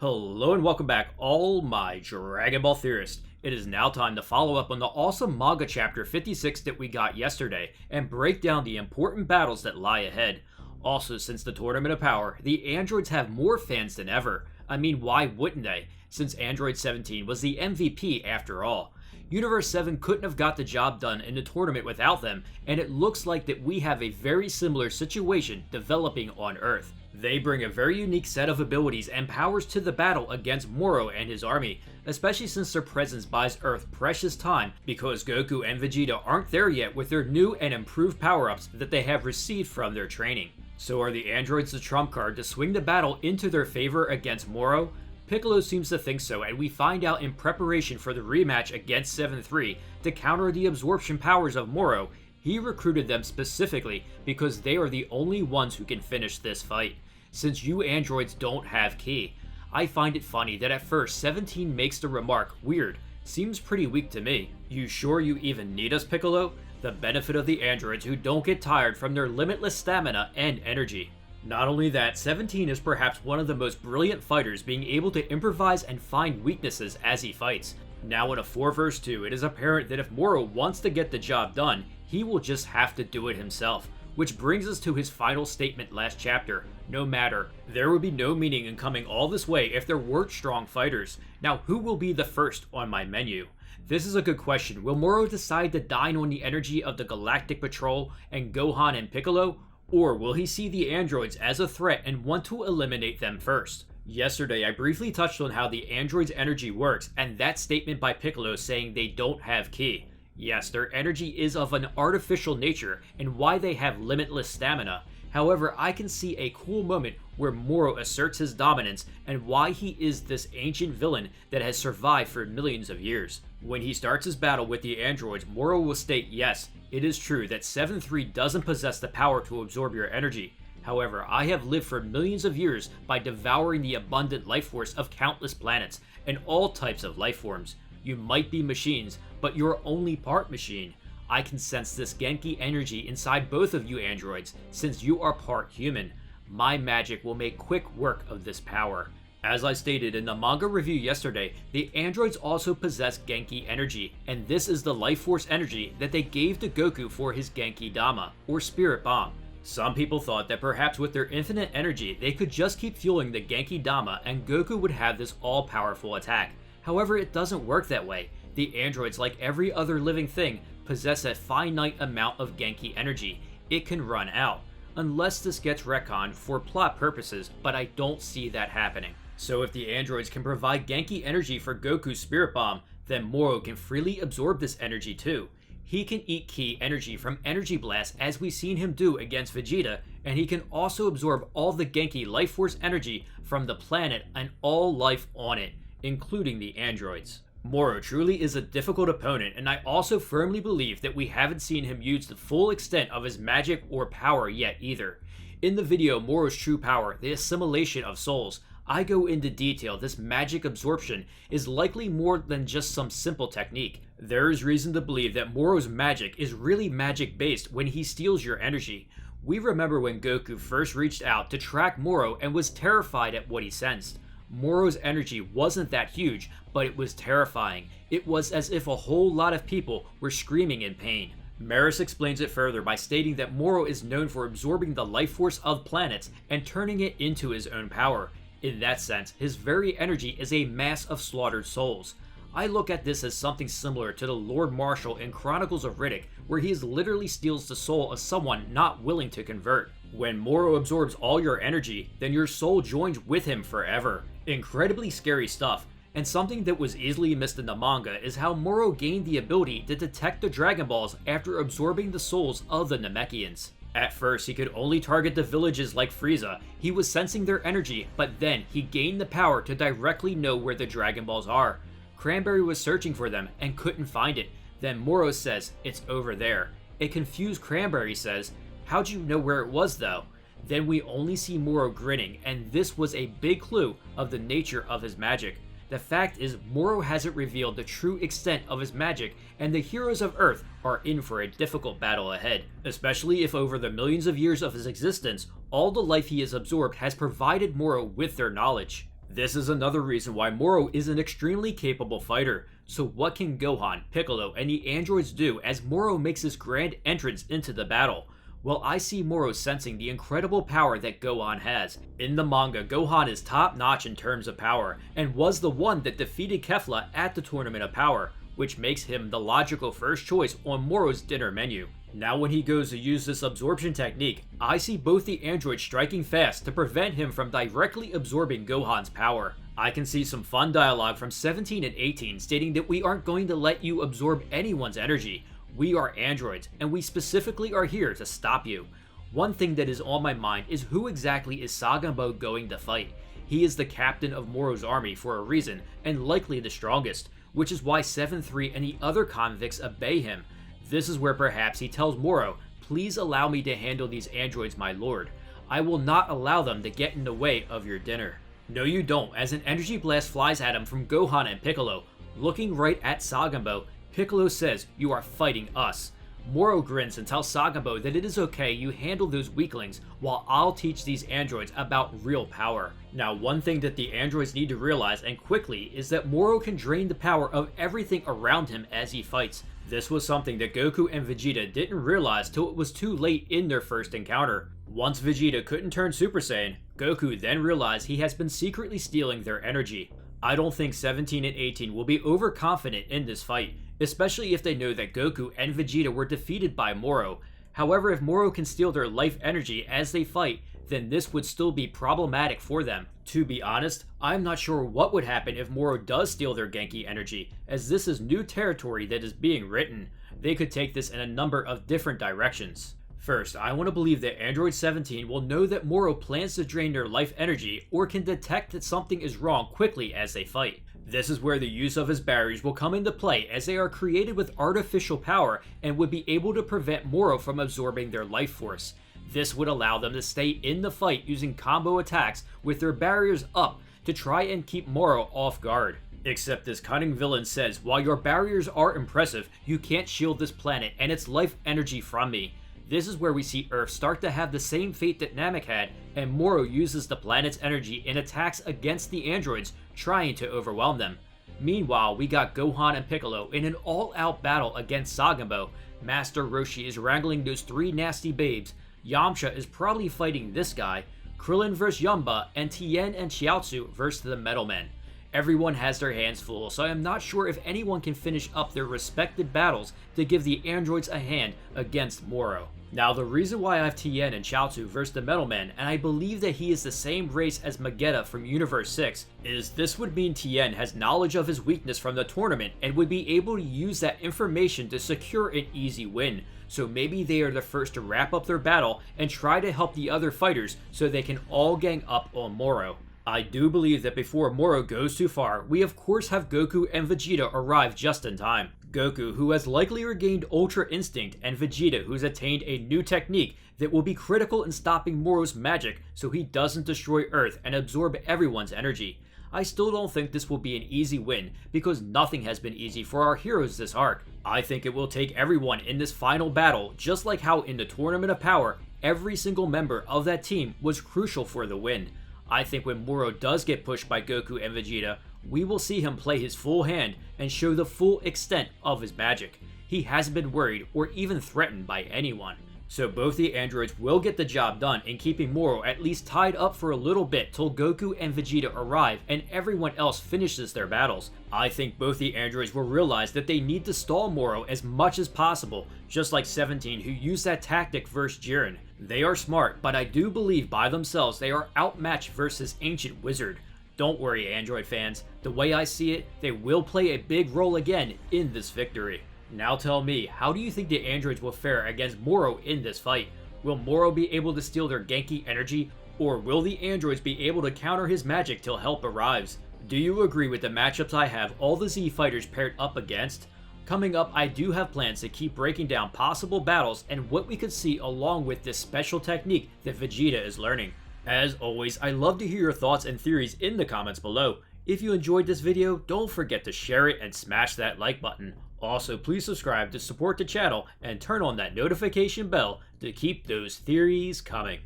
Hello and welcome back, all my Dragon Ball Theorist. It is now time to follow up on the awesome Manga chapter 56 that we got yesterday and break down the important battles that lie ahead. Also, since the Tournament of Power, the androids have more fans than ever. I mean, why wouldn't they? Since Android 17 was the MVP after all. Universe 7 couldn't have got the job done in the tournament without them, and it looks like that we have a very similar situation developing on Earth. They bring a very unique set of abilities and powers to the battle against Moro and his army, especially since their presence buys Earth precious time because Goku and Vegeta aren't there yet with their new and improved power-ups that they have received from their training. So are the androids the trump card to swing the battle into their favor against Moro? Piccolo seems to think so, and we find out in preparation for the rematch against 7-3 to counter the absorption powers of Moro, he recruited them specifically because they are the only ones who can finish this fight. Since you androids don't have ki, I find it funny that at first 17 makes the remark weird, seems pretty weak to me. You sure you even need us, Piccolo? The benefit of the androids who don't get tired from their limitless stamina and energy. Not only that, 17 is perhaps one of the most brilliant fighters, being able to improvise and find weaknesses as he fights. Now in a 4 vs 2, it is apparent that if Moro wants to get the job done, he will just have to do it himself. Which brings us to his final statement last chapter: no matter. There would be no meaning in coming all this way if there weren't strong fighters. Now who will be the first on my menu? This is a good question. Will Moro decide to dine on the energy of the Galactic Patrol and Gohan and Piccolo? Or will he see the androids as a threat and want to eliminate them first? Yesterday, I briefly touched on how the androids' energy works and that statement by Piccolo saying they don't have ki. Yes, their energy is of an artificial nature and why they have limitless stamina. However, I can see a cool moment where Moro asserts his dominance and why he is this ancient villain that has survived for millions of years. When he starts his battle with the androids, Moro will state, yes, it is true that 7-3 doesn't possess the power to absorb your energy. However, I have lived for millions of years by devouring the abundant life force of countless planets and all types of life forms. You might be machines, but you're only part machine. I can sense this Genki energy inside both of you androids, since you are part human. My magic will make quick work of this power. As I stated in the manga review yesterday, the androids also possess Genki energy, and this is the life force energy that they gave to Goku for his Genki Dama, or Spirit Bomb. Some people thought that perhaps with their infinite energy, they could just keep fueling the Genki Dama and Goku would have this all-powerful attack. However, it doesn't work that way. The androids, like every other living thing, possess a finite amount of Genki energy. It can run out. Unless this gets retconned for plot purposes, but I don't see that happening. So if the androids can provide Genki energy for Goku's Spirit Bomb, then Moro can freely absorb this energy too. He can eat ki energy from Energy Blast as we've seen him do against Vegeta, and he can also absorb all the Genki life force energy from the planet and all life on it, including the androids. Moro truly is a difficult opponent, and I also firmly believe that we haven't seen him use the full extent of his magic or power yet either. In the video Moro's True Power, the Assimilation of Souls, I go into detail this magic absorption is likely more than just some simple technique. There is reason to believe that Moro's magic is really magic based when he steals your energy. We remember when Goku first reached out to track Moro and was terrified at what he sensed. Moro's energy wasn't that huge, but it was terrifying. It was as if a whole lot of people were screaming in pain. Merus explains it further by stating that Moro is known for absorbing the life force of planets and turning it into his own power. In that sense, his very energy is a mass of slaughtered souls. I look at this as something similar to the Lord Marshal in Chronicles of Riddick, where he literally steals the soul of someone not willing to convert. When Moro absorbs all your energy, then your soul joins with him forever. Incredibly scary stuff, and something that was easily missed in the manga is how Moro gained the ability to detect the Dragon Balls after absorbing the souls of the Namekians. At first, he could only target the villages like Frieza. He was sensing their energy, but then he gained the power to directly know where the Dragon Balls are. Cranberry was searching for them and couldn't find it. Then Moro says, "It's over there." A confused Cranberry says, "How'd you know where it was though?" Then we only see Moro grinning, and this was a big clue of the nature of his magic. The fact is, Moro hasn't revealed the true extent of his magic, and the heroes of Earth are in for a difficult battle ahead, especially if over the millions of years of his existence, all the life he has absorbed has provided Moro with their knowledge. This is another reason why Moro is an extremely capable fighter. So what can Gohan, Piccolo, and the androids do as Moro makes his grand entrance into the battle? Well, I see Moro sensing the incredible power that Gohan has. In the manga, Gohan is top notch in terms of power, and was the one that defeated Kefla at the Tournament of Power, which makes him the logical first choice on Moro's dinner menu. Now when he goes to use this absorption technique, I see both the androids striking fast to prevent him from directly absorbing Gohan's power. I can see some fun dialogue from 17 and 18 stating that we aren't going to let you absorb anyone's energy. We are androids, and we specifically are here to stop you. One thing that is on my mind is who exactly is Sagambo going to fight? He is the captain of Moro's army for a reason, and likely the strongest, which is why 7-3 and the other convicts obey him. This is where perhaps he tells Moro, "Please allow me to handle these androids, my lord. I will not allow them to get in the way of your dinner." No you don't, as an energy blast flies at him from Gohan and Piccolo. Looking right at Sagambo, Piccolo says, "You are fighting us." Moro grins and tells Sagambo that it is okay, you handle those weaklings while I'll teach these androids about real power. Now one thing that the androids need to realize, and quickly, is that Moro can drain the power of everything around him as he fights. This was something that Goku and Vegeta didn't realize till it was too late in their first encounter. Once Vegeta couldn't turn Super Saiyan, Goku then realized he has been secretly stealing their energy. I don't think 17 and 18 will be overconfident in this fight, especially if they know that Goku and Vegeta were defeated by Moro. However, if Moro can steal their life energy as they fight, then this would still be problematic for them. To be honest, I'm not sure what would happen if Moro does steal their Genki energy, as this is new territory that is being written. They could take this in a number of different directions. First, I want to believe that Android 17 will know that Moro plans to drain their life energy or can detect that something is wrong quickly as they fight. This is where the use of his barriers will come into play, as they are created with artificial power and would be able to prevent Moro from absorbing their life force. This would allow them to stay in the fight using combo attacks with their barriers up to try and keep Moro off guard. Except this cunning villain says, "While your barriers are impressive, you can't shield this planet and its life energy from me." This is where we see Earth start to have the same fate that Namek had, and Moro uses the planet's energy in attacks against the androids, trying to overwhelm them. Meanwhile, we got Gohan and Piccolo in an all-out battle against Sagambo. Master Roshi is wrangling those three nasty babes, Yamcha is probably fighting this guy, Krillin vs Yumba, and Tien and Chiaotzu vs the Metal Men. Everyone has their hands full, so I am not sure if anyone can finish up their respected battles to give the androids a hand against Moro. Now the reason why I have Tien and Chiaotzu vs the Metal Men, and I believe that he is the same race as Vegeta from Universe 6, is this would mean Tien has knowledge of his weakness from the tournament and would be able to use that information to secure an easy win. So maybe they are the first to wrap up their battle and try to help the other fighters so they can all gang up on Moro. I do believe that before Moro goes too far, we of course have Goku and Vegeta arrive just in time. Goku, who has likely regained Ultra Instinct, and Vegeta, who's attained a new technique that will be critical in stopping Moro's magic so he doesn't destroy Earth and absorb everyone's energy. I still don't think this will be an easy win, because nothing has been easy for our heroes this arc. I think it will take everyone in this final battle, just like how in the Tournament of Power, every single member of that team was crucial for the win. I think when Moro does get pushed by Goku and Vegeta, we will see him play his full hand and show the full extent of his magic. He hasn't been worried or even threatened by anyone. So both the androids will get the job done in keeping Moro at least tied up for a little bit till Goku and Vegeta arrive and everyone else finishes their battles. I think both the androids will realize that they need to stall Moro as much as possible, just like 17 who used that tactic versus Jiren. They are smart, but I do believe by themselves they are outmatched versus Ancient Wizard. Don't worry, Android fans, the way I see it, they will play a big role again in this victory. Now tell me, how do you think the androids will fare against Moro in this fight? Will Moro be able to steal their Genki energy, or will the androids be able to counter his magic till help arrives? Do you agree with the matchups I have all the Z fighters paired up against? Coming up, I do have plans to keep breaking down possible battles and what we could see along with this special technique that Vegeta is learning. As always, I love to hear your thoughts and theories in the comments below. If you enjoyed this video, don't forget to share it and smash that like button. Also, please subscribe to support the channel and turn on that notification bell to keep those theories coming.